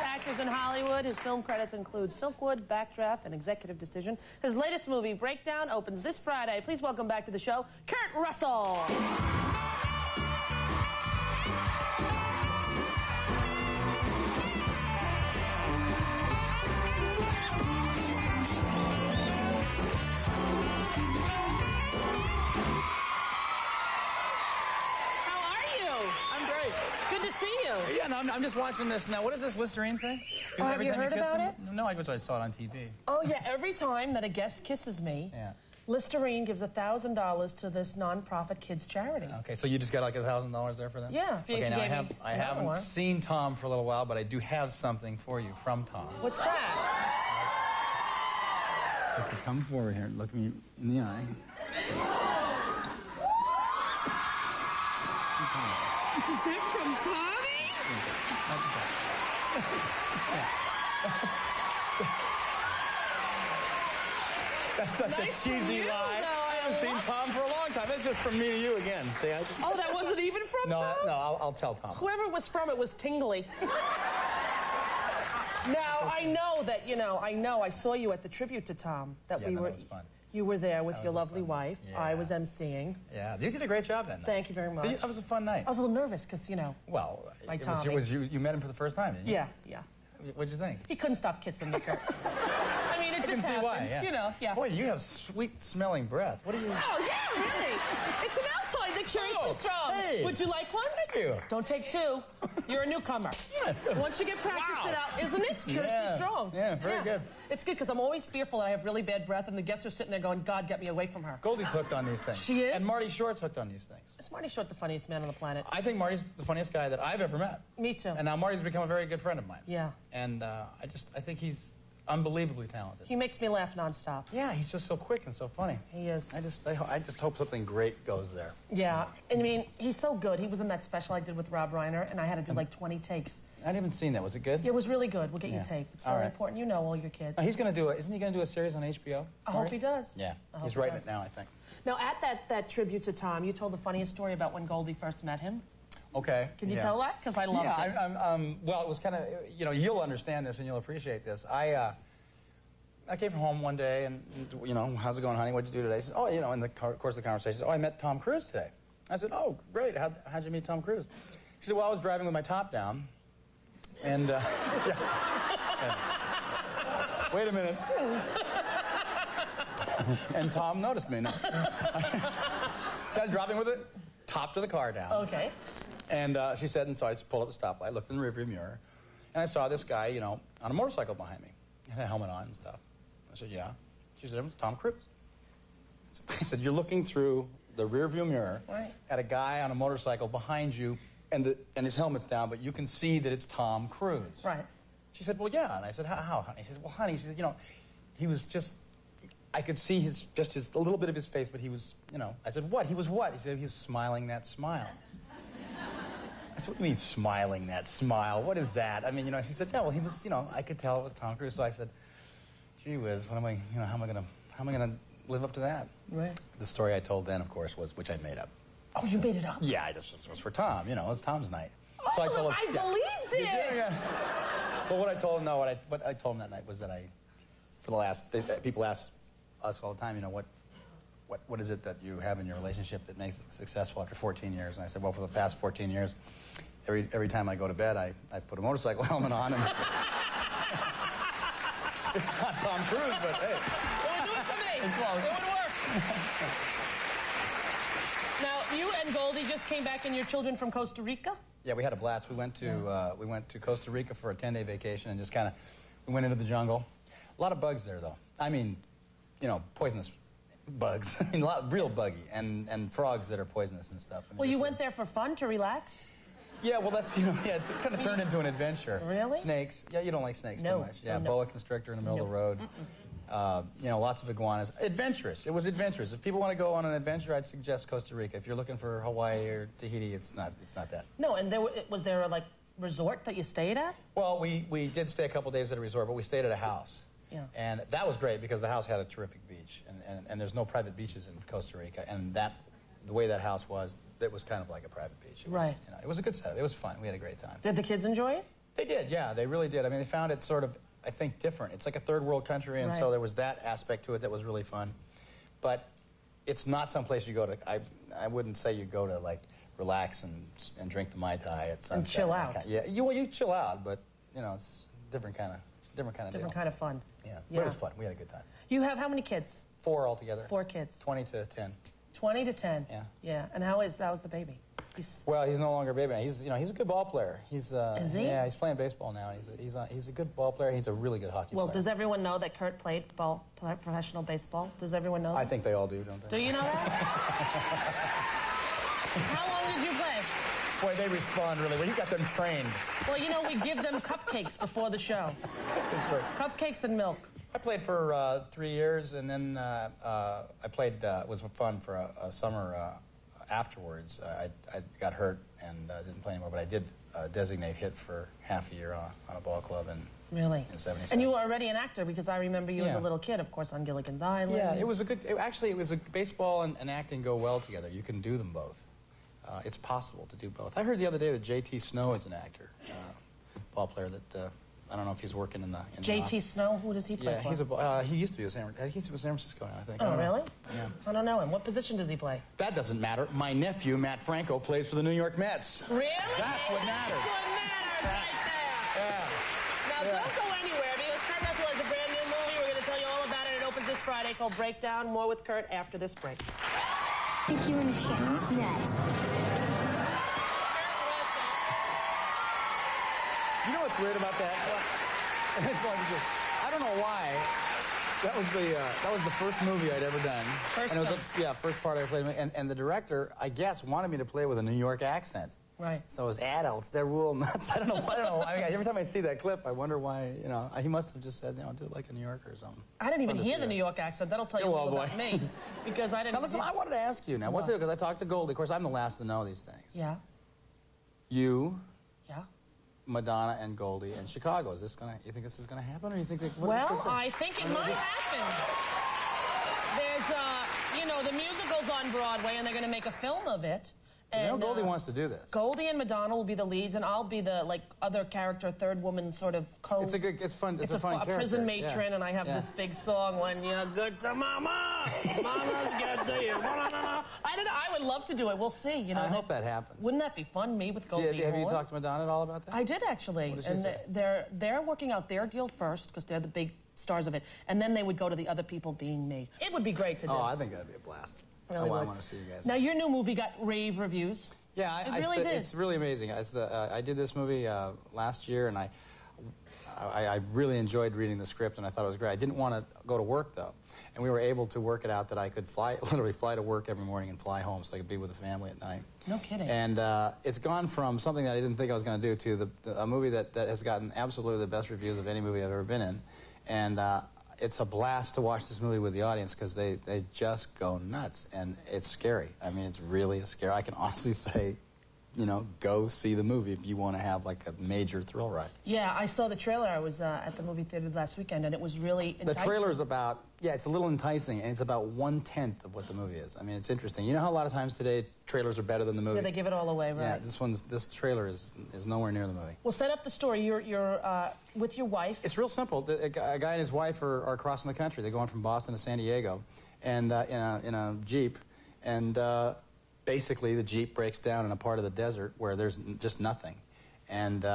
actors in Hollywood. His film credits include Silkwood, Backdraft, and Executive Decision. His latest movie, Breakdown, opens this Friday. Please welcome back to the show, Kurt Russell. Good to see you. Yeah, no, I'm just watching this now. What is this Listerine thing? Oh, have you heard about it? No, I saw it on TV. Oh, yeah. Every time that a guest kisses me, Listerine gives $1,000 to this non-profit kids charity. Okay, so you just got like $1,000 there for that? Yeah. Okay, now I haven't seen Tom for a little while, but I do have something for you from Tom. What's that? Okay, come forward here and look me in the eye. Is that from Tommy? That's such a cheesy lie. I haven't seen Tom for a long time. That's just from me to you again. See, Oh, that wasn't even from Tom? No, I'll tell Tom. Whoever it was from, it was tingly. Now, I know that, I saw you at the tribute to Tom. That was fun. You were there with your lovely wife. Yeah. I was emceeing. Yeah, you did a great job that night. Thank you very much. That was a fun night. I was a little nervous because, Well, Tommy. You met him for the first time, didn't you? Yeah. What'd you think? He couldn't stop kissing me, Kurt. I mean, it just happened. I can see why, yeah. Boy, you have sweet-smelling breath. What are you... Oh, yeah, really. It's an Altoid, the Curiously Strong. Hey. Would you like one? Thank you. Don't take two. You're a newcomer. Once you get practiced it out, isn't it? It's Curiously Strong. Yeah, very good. It's good because I'm always fearful that I have really bad breath and the guests are sitting there going, God, get me away from her. Goldie's hooked on these things. She is? And Marty Short's hooked on these things. Is Marty Short the funniest man on the planet? I think Marty's the funniest guy that I've ever met. Me too. And now Marty's become a very good friend of mine. Yeah. And I think he's unbelievably talented. He makes me laugh nonstop. Yeah, he's just so quick and so funny. He is. I just hope something great goes there. Yeah, I mean, he's so good. He was in that special I did with Rob Reiner, and I had to do like 20 takes. I hadn't even seen that. Was it good? It was really good. We'll get you tape. It's very important. You know all your kids. He's going to do isn't he going to do a series on HBO? I hope he does. Yeah, he's writing it now, I think. Now, at that tribute to Tom, you told the funniest story about when Goldie first met him. Okay. Can you tell that? Because I loved it. Well, it was kind of, you'll understand this and you'll appreciate this. I came from home one day and, how's it going, honey? What'd you do today? She said, oh, in the course of the conversation, she said, oh, I met Tom Cruise today. I said, oh, great. How'd you meet Tom Cruise? She said, well, I was driving with my top down. And, wait a minute. And Tom noticed me. No. So I was driving with it, top to the car down. Okay. And she said, and so I just pulled up the stoplight, looked in the rearview mirror, and I saw this guy, on a motorcycle behind me. He had a helmet on and stuff. I said, yeah. She said, it was Tom Cruise. I said, you're looking through the rearview mirror at a guy on a motorcycle behind you, and his helmet's down, but you can see that it's Tom Cruise. Right. She said, well, yeah. And I said, how, honey? She said, well, honey, she said, he was just, I could see a little bit of his face, but he was, I said, what? He was what? He said, he was smiling that smile. I said, what do you mean smiling that smile? What is that? I mean, she said, yeah, well, he was, I could tell it was Tom Cruise. So I said, gee whiz, what am I, how am I gonna live up to that? Right. The story I told then, of course, which I made up. Oh, you made it up? Yeah, it just was for Tom. It was Tom's night. Oh, so I told him, I believed it. Did you? Yeah. Well, what I told him, what I told him that night was that people ask us all the time, what is it that you have in your relationship that makes it successful after 14 years? And I said, well, for the past 14 years, every time I go to bed, I put a motorcycle helmet on. And it's not Tom Cruise, but hey. It would do it for me. It's close. It would work. Now, you and Goldie just came back and your children from Costa Rica? Yeah, we had a blast. We went to Costa Rica for a 10-day vacation and just we went into the jungle. A lot of bugs there, though. I mean, poisonous bugs. I mean, real buggy, and frogs that are poisonous and stuff. Well, you went there for fun, to relax? Yeah, well, that's, it kind of turned into an adventure. Really? Snakes. Yeah, you don't like snakes too much. Yeah, boa constrictor in the middle of the road. Lots of iguanas. Adventurous. It was adventurous. If people want to go on an adventure, I'd suggest Costa Rica. If you're looking for Hawaii or Tahiti, it's not that. No, and was there a resort that you stayed at? Well, we did stay a couple days at a resort, but we stayed at a house. Yeah. And that was great because the house had a terrific beach, and there's no private beaches in Costa Rica, and the way that house was, it was kind of like a private beach. It was, right. It was a good setup. It was fun. We had a great time. Did the kids enjoy it? They did, yeah, they really did. I mean, they found it sort of, I think, different. It's like a third world country, and so there was that aspect to it that was really fun. But it's not someplace you go to. I wouldn't say you go to, like, relax and drink the Mai Tai at sunset. And chill out. Yeah, you chill out, but, you know, it's different kind of deal. Different kind of fun. Yeah, but it was fun. We had a good time. You have how many kids? 4 altogether. 4 kids. 20 to 10. 20 to 10. Yeah. Yeah. And how's the baby? Well, he's no longer a baby now. He's a good ball player. Is he? Yeah, he's playing baseball now. He's a good ball player. He's a really good hockey player. Well, does everyone know that Kurt played professional baseball? Does everyone know this? I think they all do, don't they? Do you know that? How long did you play? Boy, they respond really well. You got them trained. Well, you know, we give them cupcakes before the show. That's right. Cupcakes and milk. I played for 3 years, and then I played, it was fun for a summer afterwards. I got hurt and didn't play anymore, but I did designate hit for half a year on a ball club in 77. And you were already an actor, because I remember you as a little kid, of course, on Gilligan's Island. Yeah, it was a good, actually, baseball and acting go well together. You can do them both. It's possible to do both. I heard the other day that J.T. Snow is an actor, ball player that, I don't know if he's working in the J.T. Snow, who does he play for? He used to be he's with San Francisco now, I think. Oh, really? Yeah. I don't know him. What position does he play? That doesn't matter. My nephew, Matt Franco, plays for the New York Mets. Really? That's what matters. That's what matters right there. Yeah. Now, don't go anywhere, because Kurt Russell has a brand new movie. We're going to tell you all about it. It opens this Friday, called Breakdown. More with Kurt after this break. Think you in the shower? Nuts. You know what's weird about that? It's like I don't know why. That was the first movie I'd ever done. First and it was first part I ever played. And the director, I guess, wanted me to play with a New York accent. Right. So as adults, they're real nuts. I don't know. I mean, every time I see that clip, I wonder why. You know, he must have just said, you know, do it like a New Yorker or something. I didn't even hear the New York accent. That'll tell you all about me, because I didn't. Now listen, I wanted to ask you now. What's it? Because I talked to Goldie. Of course, I'm the last to know these things. Yeah. You. Yeah. Madonna and Goldie and Chicago. Is this gonna? You think this is gonna happen, or you think? Well, I think it might happen. There's, you know, the musical's on Broadway, and they're going to make a film of it. And, you know, Goldie wants to do this. Goldie and Madonna will be the leads, and I'll be the, like, other character, third woman sort of It's fun. It's a fun character. Prison matron, and I have this big song, when you're good to mama, mama's good to you. I don't know. I would love to do it. We'll see. You know, I hope that happens. Wouldn't that be fun? Me with Goldie. Have you talked to Madonna at all about that? I did, actually. What did she say? They're working out their deal first, because they're the big stars of it, and then they would go to the other people being made. It would be great to do. Oh, I think that'd be a blast. Really I want to see you guys. Now, your new movie got rave reviews. Yeah, it really did. It's really amazing. I did this movie last year, and I really enjoyed reading the script, and I thought it was great. I didn't want to go to work, though, and we were able to work it out that I could literally fly to work every morning and fly home, so I could be with the family at night. No kidding. And it's gone from something that I didn't think I was going to do to a movie that has gotten absolutely the best reviews of any movie I've ever been in, and it's a blast to watch this movie with the audience, because they just go nuts, and it's scary. I mean, it's really scary. I can honestly say, you know, go see the movie if you want to have, like, a major thrill ride. Yeah, I saw the trailer. I was at the movie theater last weekend, and it was really enticing. The trailer's about, it's a little enticing, and it's about 1/10 of what the movie is. I mean, it's interesting. You know how a lot of times today trailers are better than the movie? Yeah, they give it all away, right? Yeah, this trailer is nowhere near the movie. Well, set up the story. You're with your wife. It's real simple. A guy and his wife are crossing the country. They're going from Boston to San Diego, and in a Jeep, and basically the Jeep breaks down in a part of the desert where there's just nothing, and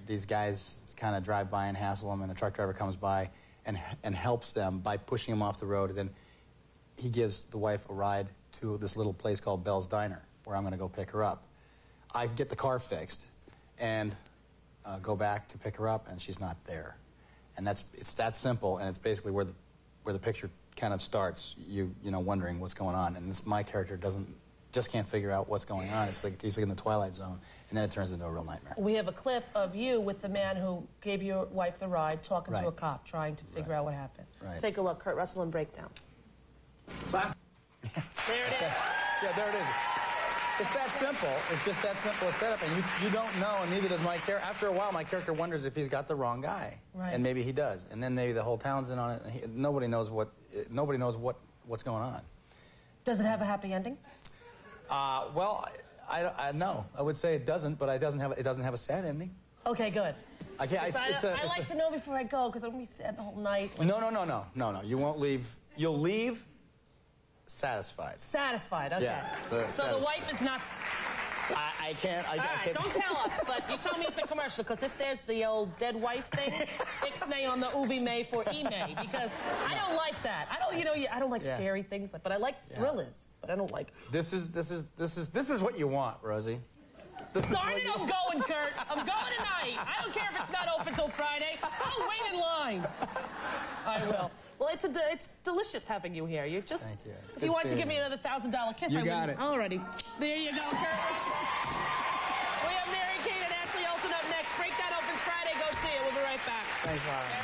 these guys kind of drive by and hassle them, and a truck driver comes by and helps them by pushing them off the road, and then he gives the wife a ride to this little place called Bell's Diner, where I'm going to go pick her up. I get the car fixed and go back to pick her up, and she's not there. And it's that simple, and it's basically where the picture kind of starts, you know, wondering what's going on. And my character just can't figure out what's going on. It's like he's like in the Twilight Zone, and then it turns into a real nightmare. We have a clip of you with the man who gave your wife the ride, talking to a cop, trying to figure out what happened. Right. Take a look. Kurt Russell and Breakdown. There it is. Yeah, there it is. It's that simple. It's just that simple a setup, and you don't know, and neither does my character. After a while, my character wonders if he's got the wrong guy, and maybe he does, and then maybe the whole town's in on it. And nobody knows what's going on. Does it have a happy ending? Well, I no. I would say it doesn't, but it doesn't have a sad ending. Okay, good. I like to know before I go because I'm going to be sad the whole night. No. You won't leave. You'll leave satisfied. Satisfied, okay. Yeah. So the wife is not... I can't. All right, don't tell us, but you tell me at the commercial, because if there's the old dead wife thing, ixnay on the uvi may for e-may, because I don't like that. I don't like scary things, but I like thrillers, but I don't like... This is what you want, Rosie. Darn it, I'm going, Kurt. I'm going tonight. I don't care if it's not open till Friday. I'll wait in line. I will. Well, it's delicious having you here. You're just... Thank you. If you want to give me another $1,000 kiss, you got it. Alrighty. There you go, Kurt. We have Mary Kate and Ashley Olsen up next. Breakdown opens Friday. Go see it. We'll be right back. Thanks, Laura.